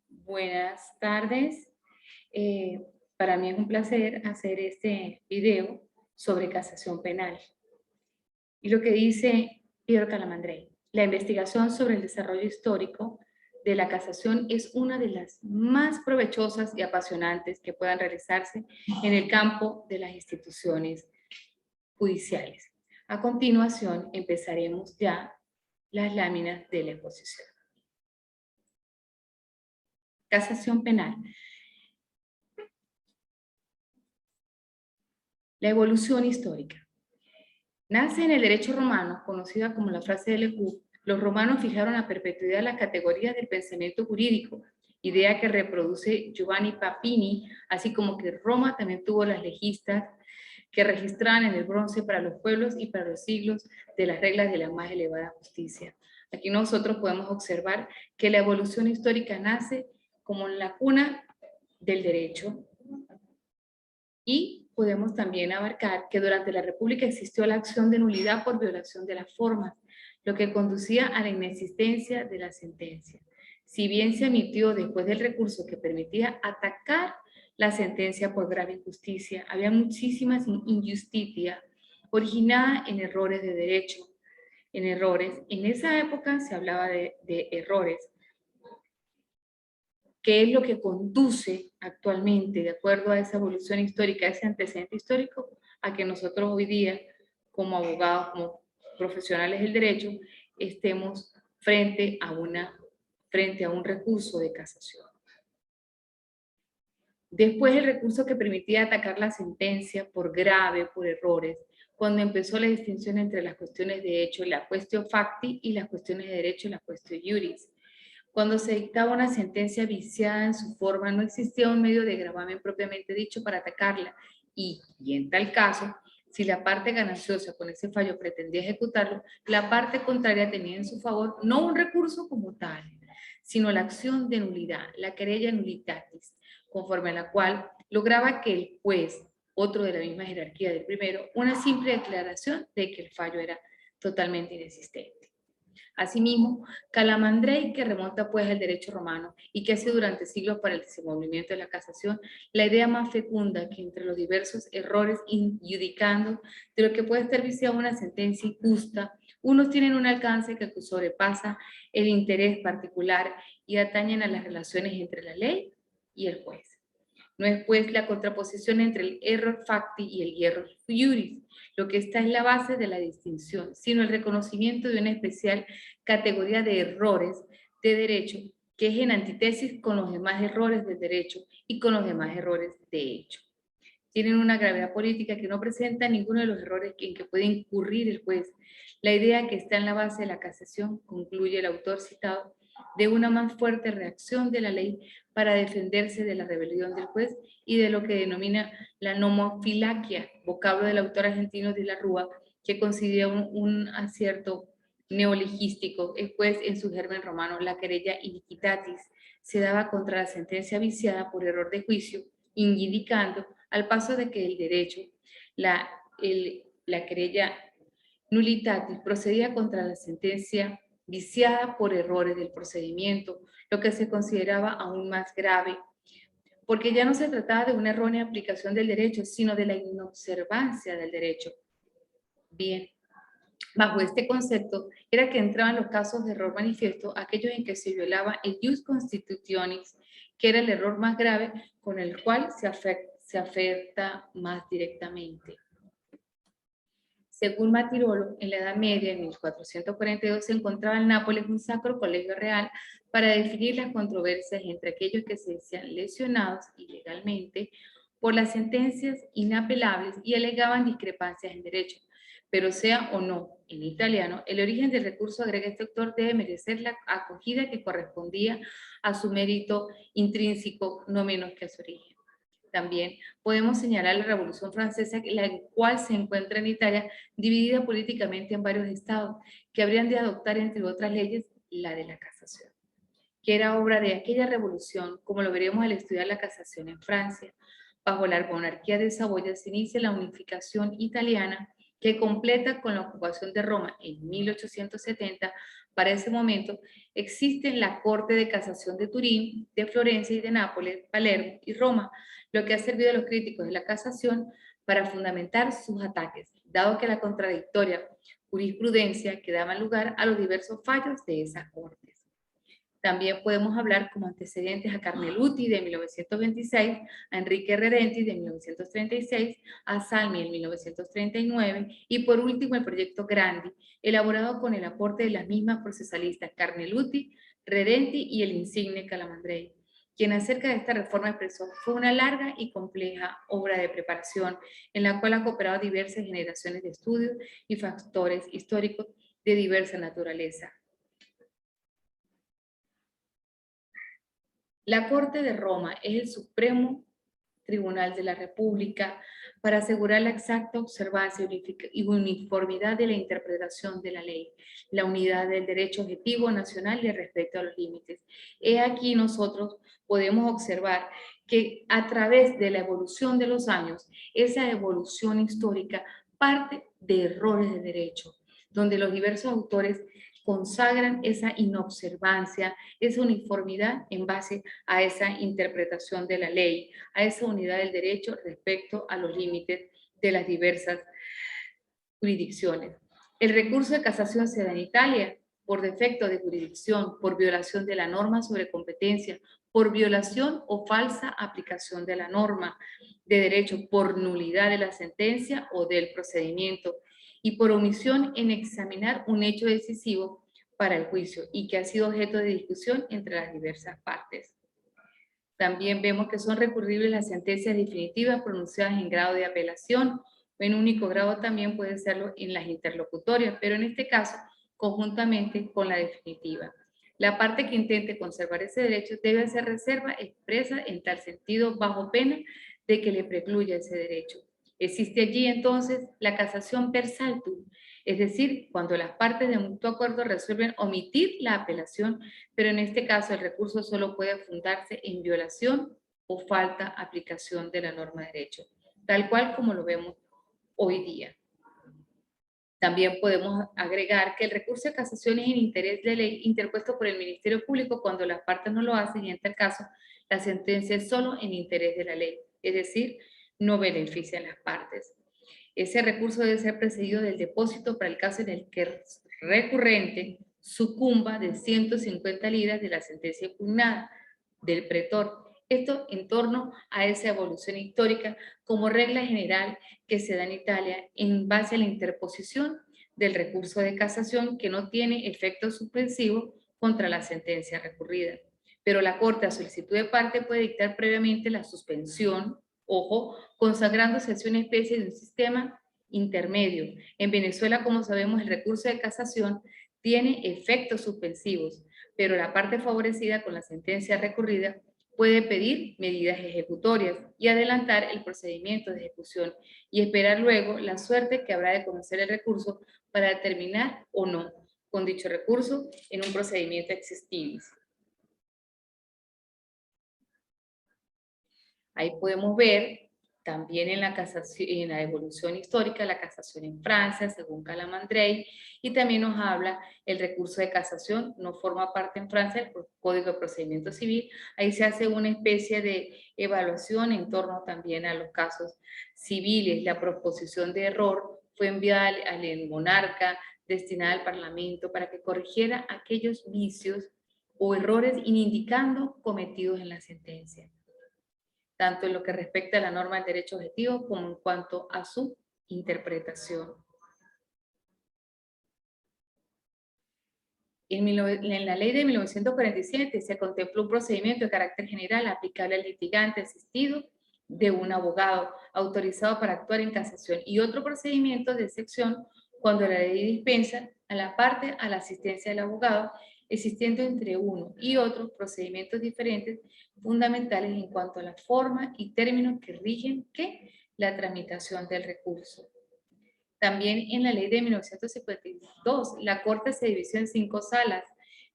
Buenas tardes. Para mí es un placer hacer este video sobre casación penal. Y lo que dice Piero Calamandrei, la investigación sobre el desarrollo histórico de la casación es una de las más provechosas y apasionantes que puedan realizarse en el campo de las instituciones judiciales. A continuación, empezaremos ya las láminas de la exposición. Casación penal. La evolución histórica. Nace en el derecho romano, conocida como la frase de Lecou. Los romanos fijaron la perpetuidad de las categorías del pensamiento jurídico, idea que reproduce Giovanni Papini, así como que Roma también tuvo las legistas que registraban en el bronce para los pueblos y para los siglos de las reglas de la más elevada justicia. Aquí nosotros podemos observar que la evolución histórica nace como en la cuna del derecho, y podemos también abarcar que durante la República existió la acción de nulidad por violación de las formas, lo que conducía a la inexistencia de la sentencia. Si bien se emitió después del recurso que permitía atacar la sentencia por grave injusticia, había muchísimas injusticias originadas en errores de derecho, En esa época se hablaba de errores. ¿Qué es lo que conduce actualmente, de acuerdo a esa evolución histórica, a ese antecedente histórico, a que nosotros hoy día, como abogados, como profesionales del derecho, estemos frente a un recurso de casación? Después el recurso que permitía atacar la sentencia por grave, por errores, cuando empezó la distinción entre las cuestiones de hecho, la quaestio facti, y las cuestiones de derecho, la quaestio iuris. Cuando se dictaba una sentencia viciada en su forma, no existía un medio de gravamen propiamente dicho para atacarla, y en tal caso, si la parte gananciosa con ese fallo pretendía ejecutarlo, la parte contraria tenía en su favor no un recurso como tal, sino la acción de nulidad, la querella nullitatis, conforme a la cual lograba que el juez, otro de la misma jerarquía del primero, una simple declaración de que el fallo era totalmente inexistente. Asimismo, Calamandrei, que remonta pues al derecho romano y que hace durante siglos para el desenvolvimiento de la casación, la idea más fecunda que entre los diversos errores injudicando de lo que puede estar viciada una sentencia injusta, unos tienen un alcance que sobrepasa el interés particular y atañen a las relaciones entre la ley y el juez. No es pues la contraposición entre el error facti y el error iuris, lo que está en la base de la distinción, sino el reconocimiento de una especial categoría de errores de derecho que es en antítesis con los demás errores de derecho y con los demás errores de hecho. Tienen una gravedad política que no presenta ninguno de los errores en que puede incurrir el juez. La idea que está en la base de la casación, concluye el autor citado, de una más fuerte reacción de la ley para defenderse de la rebelión del juez y de lo que denomina la nomofilaquia, vocablo del autor argentino de la Rúa, que considera un acierto neolegístico. El juez, en su germen romano, la querella iniquitatis, se daba contra la sentencia viciada por error de juicio, indicando al paso de que el derecho, la querella nullitatis, procedía contra la sentencia viciada por errores del procedimiento, lo que se consideraba aún más grave, porque ya no se trataba de una errónea aplicación del derecho, sino de la inobservancia del derecho. Bien, bajo este concepto era que entraban los casos de error manifiesto, aquellos en que se violaba el ius constitutionis, que era el error más grave con el cual se afecta más directamente. Según Matirolo, en la Edad Media, en 1442, se encontraba en Nápoles un sacro colegio real para definir las controversias entre aquellos que se decían lesionados ilegalmente por las sentencias inapelables y alegaban discrepancias en derecho. Pero sea o no en italiano, el origen del recurso, agrega este autor, debe merecer la acogida que correspondía a su mérito intrínseco, no menos que a su origen. También podemos señalar la Revolución Francesa, la cual se encuentra en Italia dividida políticamente en varios estados, que habrían de adoptar, entre otras leyes, la de la casación, que era obra de aquella revolución, como lo veremos al estudiar la casación en Francia. Bajo la monarquía de Saboya se inicia la unificación italiana, que completa con la ocupación de Roma en 1870 Para ese momento existen la Corte de Casación de Turín, de Florencia y de Nápoles, Palermo y Roma, lo que ha servido a los críticos de la casación para fundamentar sus ataques, dado que la contradictoria jurisprudencia que daba lugar a los diversos fallos de esas cortes. También podemos hablar como antecedentes a Carneluti de 1926, a Enrique Redenti de 1936, a Salmi en 1939 y por último el proyecto Grandi, elaborado con el aporte de las mismas procesalistas Carneluti, Redenti y el insigne Calamandrei, quien acerca de esta reforma expresó: fue una larga y compleja obra de preparación en la cual ha cooperado diversas generaciones de estudios y factores históricos de diversa naturaleza. La Corte de Roma es el supremo tribunal de la República para asegurar la exacta observancia y uniformidad de la interpretación de la ley, la unidad del derecho objetivo nacional y el respeto a los límites. Aquí nosotros podemos observar que a través de la evolución de los años, esa evolución histórica parte de errores de derecho, donde los diversos autores consagran esa inobservancia, esa uniformidad en base a esa interpretación de la ley, a esa unidad del derecho respecto a los límites de las diversas jurisdicciones. El recurso de casación se da en Italia por defecto de jurisdicción, por violación de la norma sobre competencia, por violación o falsa aplicación de la norma de derecho, por nulidad de la sentencia o del procedimiento y por omisión en examinar un hecho decisivo para el juicio y que ha sido objeto de discusión entre las diversas partes. También vemos que son recurribles las sentencias definitivas pronunciadas en grado de apelación o en único grado también puede serlo en las interlocutorias, pero en este caso conjuntamente con la definitiva. La parte que intente conservar ese derecho debe hacer reserva expresa en tal sentido bajo pena de que le precluya ese derecho. Existe allí entonces la casación per saltum, es decir, cuando las partes de mutuo acuerdo resuelven omitir la apelación, pero en este caso el recurso solo puede fundarse en violación o falta aplicación de la norma de derecho, tal cual como lo vemos hoy día. También podemos agregar que el recurso de casación es en interés de ley interpuesto por el Ministerio Público cuando las partes no lo hacen y en tal caso la sentencia es solo en interés de la ley, es decir, no beneficia a las partes. Ese recurso debe ser precedido del depósito para el caso en el que el recurrente sucumba de 150 libras de la sentencia impugnada del pretor. Esto en torno a esa evolución histórica como regla general que se da en Italia en base a la interposición del recurso de casación que no tiene efecto suspensivo contra la sentencia recurrida. Pero la Corte a solicitud de parte puede dictar previamente la suspensión, ojo, consagrándose así una especie de un sistema intermedio. En Venezuela, como sabemos, el recurso de casación tiene efectos suspensivos, pero la parte favorecida con la sentencia recurrida puede pedir medidas ejecutorias y adelantar el procedimiento de ejecución y esperar luego la suerte que habrá de conocer el recurso para determinar o no con dicho recurso en un procedimiento existivis. Ahí podemos ver también en la casación, en la evolución histórica, la casación en Francia, según Calamandrei, y también nos habla el recurso de casación, no forma parte en Francia del Código de Procedimiento Civil, ahí se hace una especie de evaluación en torno también a los casos civiles. La proposición de error fue enviada al monarca, destinada al Parlamento, para que corrigiera aquellos vicios o errores indicando cometidos en la sentencia, tanto en lo que respecta a la norma del derecho objetivo como en cuanto a su interpretación. En la ley de 1947 se contempló un procedimiento de carácter general aplicable al litigante asistido de un abogado autorizado para actuar en casación y otro procedimiento de excepción cuando la ley dispensa a la parte a la asistencia del abogado, existiendo entre uno y otro procedimientos diferentes fundamentales en cuanto a la forma y términos que rigen la tramitación del recurso. También en la ley de 1952, la Corte se dividió en 5 salas,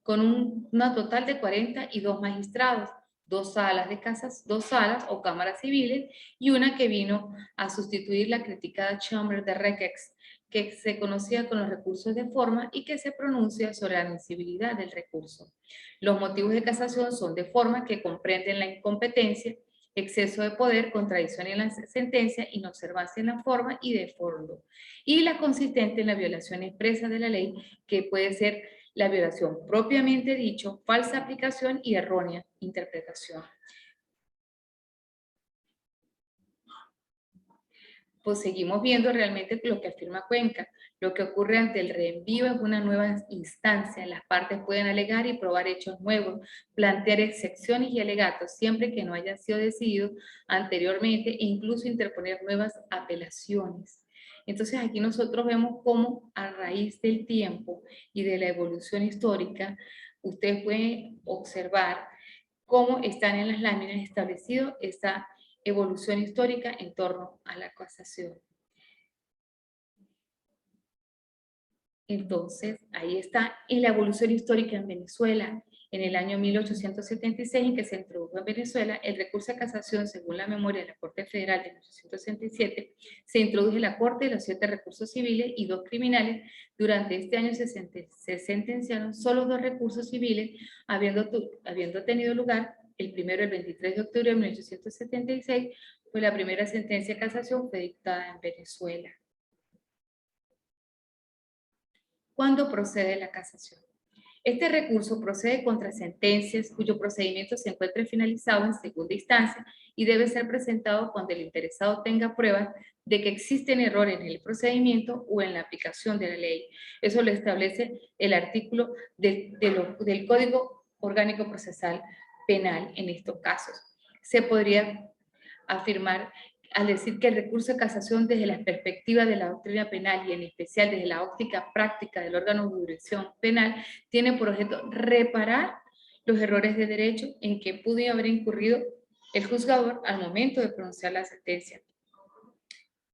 con una total de 42 magistrados, 2 salas o cámaras civiles y una que vino a sustituir la criticada Chambre de Requex, que se conocía con los recursos de forma y que se pronuncia sobre la admisibilidad del recurso. Los motivos de casación son de forma que comprenden la incompetencia, exceso de poder, contradicción en la sentencia, inobservancia en la forma y de fondo. Y la consistente en la violación expresa de la ley, que puede ser la violación propiamente dicho, falsa aplicación y errónea interpretación. Pues seguimos viendo realmente lo que afirma Cuenca. Lo que ocurre ante el reenvío es una nueva instancia. Las partes pueden alegar y probar hechos nuevos, plantear excepciones y alegatos, siempre que no hayan sido decididos anteriormente, e incluso interponer nuevas apelaciones. Entonces aquí nosotros vemos cómo a raíz del tiempo y de la evolución histórica, ustedes pueden observar cómo están en las láminas establecido esta evolución histórica en torno a la casación. Entonces, ahí está en la evolución histórica en Venezuela. En el año 1876, en que se introdujo en Venezuela el recurso de casación, según la memoria de la Corte Federal de 1867, se introdujo en la Corte de los 7 recursos civiles y 2 criminales. Durante este año se sentenciaron solo 2 recursos civiles, habiendo tenido lugar el primero el 23 de octubre de 1876, fue la primera sentencia de casación fue dictada en Venezuela. ¿Cuándo procede la casación? Este recurso procede contra sentencias cuyo procedimiento se encuentre finalizado en segunda instancia y debe ser presentado cuando el interesado tenga pruebas de que existen errores en el procedimiento o en la aplicación de la ley. Eso lo establece el artículo del Código Orgánico Procesal Penal en estos casos. Se podría afirmar al decir que el recurso de casación desde la perspectiva de la doctrina penal y en especial desde la óptica práctica del órgano de jurisdicción penal tiene por objeto reparar los errores de derecho en que pudo haber incurrido el juzgador al momento de pronunciar la sentencia.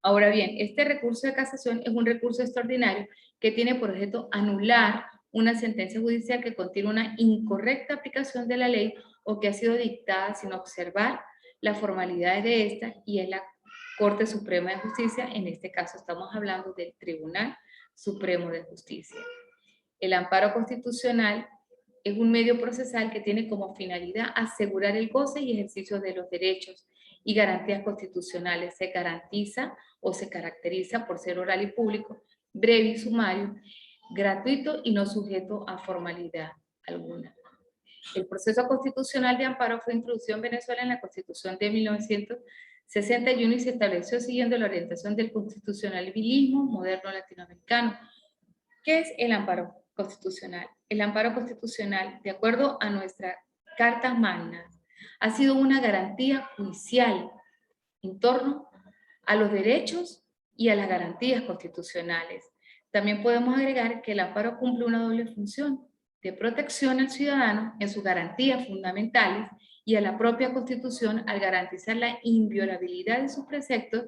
Ahora bien, este recurso de casación es un recurso extraordinario que tiene por objeto anular una sentencia judicial que contiene una incorrecta aplicación de la ley o que ha sido dictada sin observar las formalidades de esta, y es la Corte Suprema de Justicia. En este caso estamos hablando del Tribunal Supremo de Justicia. El amparo constitucional es un medio procesal que tiene como finalidad asegurar el goce y ejercicio de los derechos y garantías constitucionales. Se garantiza o se caracteriza por ser oral y público, breve y sumario, gratuito y no sujeto a formalidad alguna. El proceso constitucional de amparo fue introducido en Venezuela en la Constitución de 1961 y se estableció siguiendo la orientación del constitucionalismo moderno latinoamericano. ¿Qué es el amparo constitucional? El amparo constitucional, de acuerdo a nuestras cartas magnas, ha sido una garantía judicial en torno a los derechos y a las garantías constitucionales. También podemos agregar que el amparo cumple una doble función de protección al ciudadano en sus garantías fundamentales y a la propia Constitución al garantizar la inviolabilidad de sus preceptos,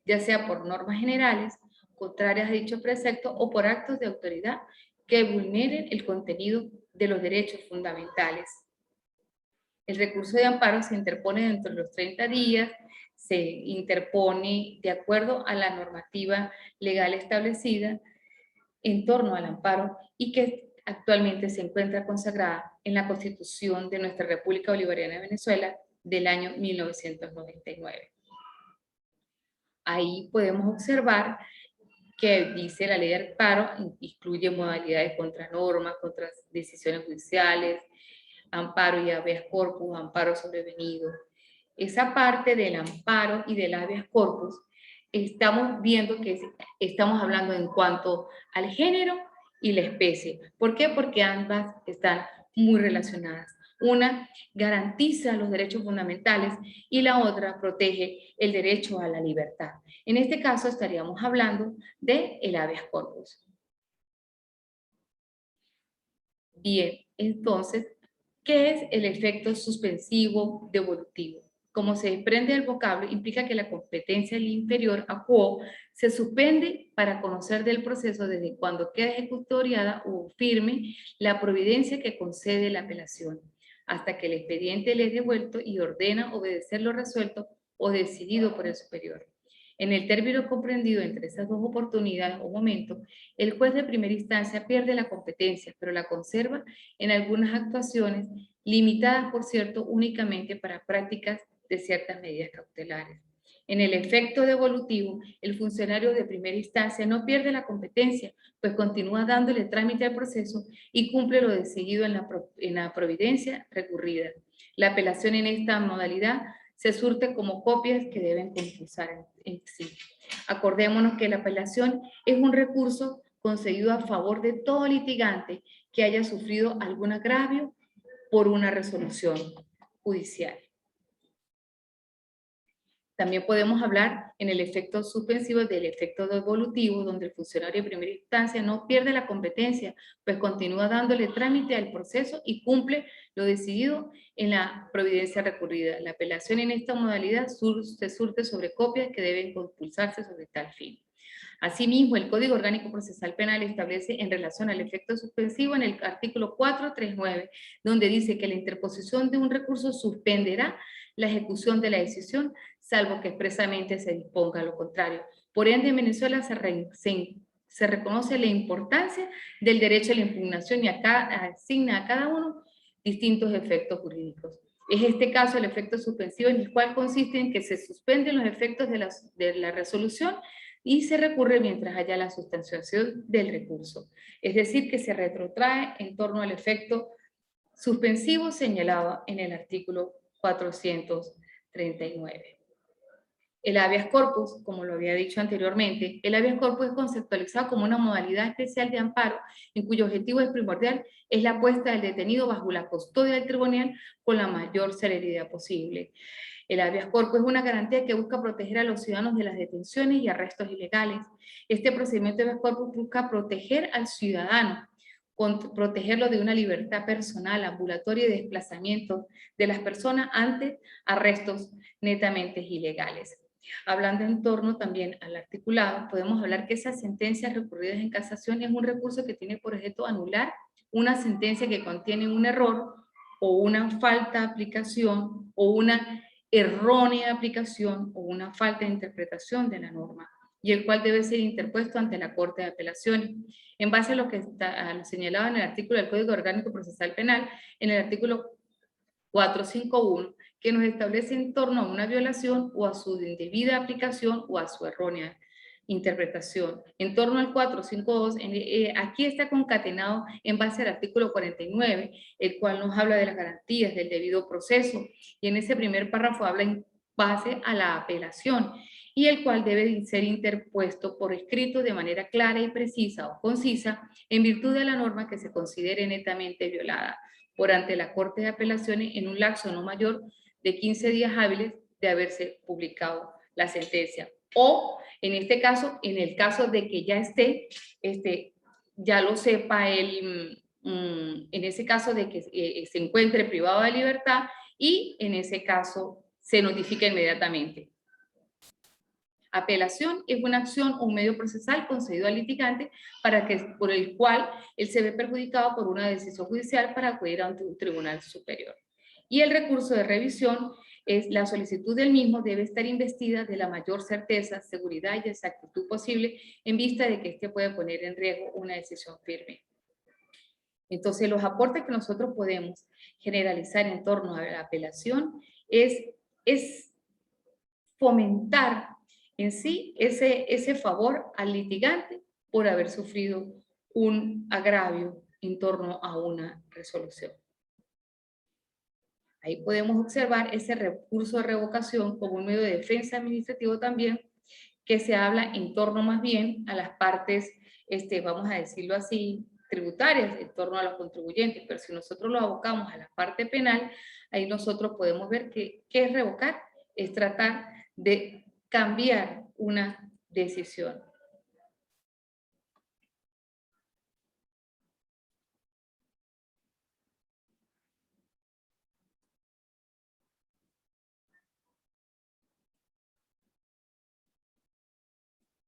ya sea por normas generales, contrarias a dicho precepto o por actos de autoridad que vulneren el contenido de los derechos fundamentales. El recurso de amparo se interpone dentro de los 30 días, se interpone de acuerdo a la normativa legal establecida en torno al amparo y que actualmente se encuentra consagrada en la Constitución de nuestra República Bolivariana de Venezuela del año 1999. Ahí podemos observar que dice la ley de amparo, incluye modalidades contra normas, contra decisiones judiciales, amparo y habeas corpus, amparo sobrevenido. Esa parte del amparo y del habeas corpus, estamos viendo que estamos hablando en cuanto al género y la especie. ¿Por qué? Porque ambas están muy relacionadas. Una garantiza los derechos fundamentales y la otra protege el derecho a la libertad. En este caso estaríamos hablando del habeas corpus. Bien, entonces, ¿qué es el efecto suspensivo devolutivo? Como se desprende del vocablo, implica que la competencia del inferior a quo se suspende para conocer del proceso desde cuando queda ejecutoriada o firme la providencia que concede la apelación, hasta que el expediente le es devuelto y ordena obedecer lo resuelto o decidido por el superior. En el término comprendido entre esas dos oportunidades o momentos, el juez de primera instancia pierde la competencia, pero la conserva en algunas actuaciones limitadas, por cierto, únicamente para prácticas de ciertas medidas cautelares. En el efecto devolutivo, el funcionario de primera instancia no pierde la competencia, pues continúa dándole trámite al proceso y cumple lo decidido en la providencia recurrida. La apelación en esta modalidad se surte como copias que deben concursar en sí. Acordémonos que la apelación es un recurso concedido a favor de todo litigante que haya sufrido algún agravio por una resolución judicial. También podemos hablar en el efecto suspensivo del efecto devolutivo, donde el funcionario de primera instancia no pierde la competencia, pues continúa dándole trámite al proceso y cumple lo decidido en la providencia recurrida. La apelación en esta modalidad se surte sobre copias que deben compulsarse sobre tal fin. Asimismo, el Código Orgánico Procesal Penal establece en relación al efecto suspensivo en el artículo 439, donde dice que la interposición de un recurso suspenderá la ejecución de la decisión, salvo que expresamente se disponga lo contrario. Por ende, en Venezuela se reconoce la importancia del derecho a la impugnación y asigna a cada uno distintos efectos jurídicos. Es este caso el efecto suspensivo, en el cual consiste en que se suspenden los efectos de la resolución y se recurre mientras haya la sustanciación del recurso. Es decir, que se retrotrae en torno al efecto suspensivo señalado en el artículo 439. El habeas corpus, como lo había dicho anteriormente, el habeas corpus es conceptualizado como una modalidad especial de amparo en cuyo objetivo es primordial es la puesta del detenido bajo la custodia del tribunal con la mayor celeridad posible. El habeas corpus es una garantía que busca proteger a los ciudadanos de las detenciones y arrestos ilegales. Este procedimiento de habeas corpus busca proteger al ciudadano, protegerlo de una libertad personal, ambulatoria y de desplazamiento de las personas ante arrestos netamente ilegales. Hablando en torno también al articulado, podemos hablar que esas sentencias recurridas en casación es un recurso que tiene por objeto anular una sentencia que contiene un error o una falta de aplicación o una errónea aplicación o una falta de interpretación de la norma, y el cual debe ser interpuesto ante la Corte de Apelaciones. En base a lo que está señalado en el artículo del Código Orgánico Procesal Penal, en el artículo 451, que nos establece en torno a una violación o a su indebida aplicación o a su errónea interpretación. En torno al 452, aquí está concatenado en base al artículo 49, el cual nos habla de las garantías del debido proceso, y en ese primer párrafo habla en base a la apelación, y el cual debe ser interpuesto por escrito de manera clara y precisa o concisa, en virtud de la norma que se considere netamente violada por ante la Corte de Apelaciones en un lapso no mayor de 15 días hábiles de haberse publicado la sentencia. O, en este caso, en el caso de que ya esté, ya lo sepa él, en ese caso de que se encuentre privado de libertad, y en ese caso se notifica inmediatamente. Apelación es una acción o un medio procesal concedido al litigante por el cual él se ve perjudicado por una decisión judicial para acudir a un tribunal superior. Y el recurso de revisión es la solicitud del mismo debe estar investida de la mayor certeza, seguridad y exactitud posible en vista de que éste puede poner en riesgo una decisión firme. Entonces, los aportes que nosotros podemos generalizar en torno a la apelación es fomentar en sí ese favor al litigante por haber sufrido un agravio en torno a una resolución. Ahí podemos observar ese recurso de revocación como un medio de defensa administrativo también, que se habla en torno más bien a las partes, vamos a decirlo así, tributarias, en torno a los contribuyentes, pero si nosotros lo abocamos a la parte penal, ahí nosotros podemos ver que ¿qué es revocar? Es tratar de cambiar una decisión.